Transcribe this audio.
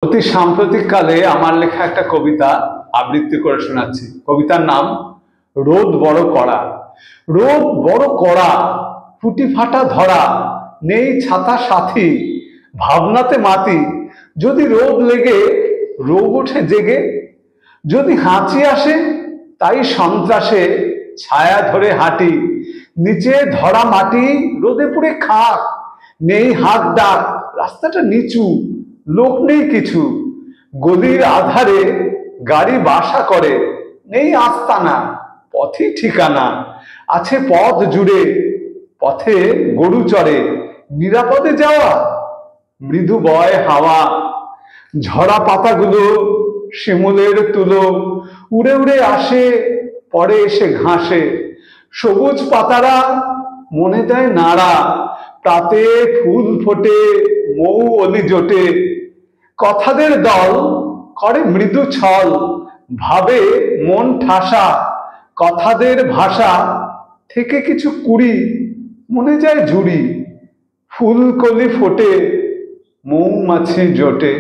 অতি সাম্প্রতিককালে আমার লেখা একটা কবিতা আবৃত্তি করে শোনাচ্ছি। কবিতার নাম রোদ বড় কড়া। রোদ বড় কড়া, ফুটি ফাটা ধরা, নেই ছাতা সাথী, ভাবনাতে মাতি। যদি রোদ লেগে রোগ ওঠে জেগে, যদি হাঁচি আসে তাই সন্ত্রাসে ছায়া ধরে হাঁটি। নিচে ধরা মাটি রোদে পুড়ে খাক, নেই হাত ডাক, রাস্তাটা নিচু, লোক নেই কিছু। গলির আধারে গাড়ি বাসা করে, নেই আস্তানা, পথই ঠিকানা। আছে পথ জুড়ে, পথে গরু চড়ে, নিরাপদে যাওয়া মৃদু বয় হাওয়া। ঝরা পাতাগুলো শিমুলের তুলো উড়ে উড়ে আসে, পরে এসে ঘাসে। সবুজ পাতারা মনে দেয় নাড়া, প্রাতে ফুল ফোটে, মৌ অলি জোটে। কথাদের দল করে মৃদু ছল, ভাবে মন ঠাসা। কথাদের ভাষা থেকে কিছু কুড়ি মনে যায় জুড়ি। ফুলকলি ফোটে, মৌমাছি জোটে।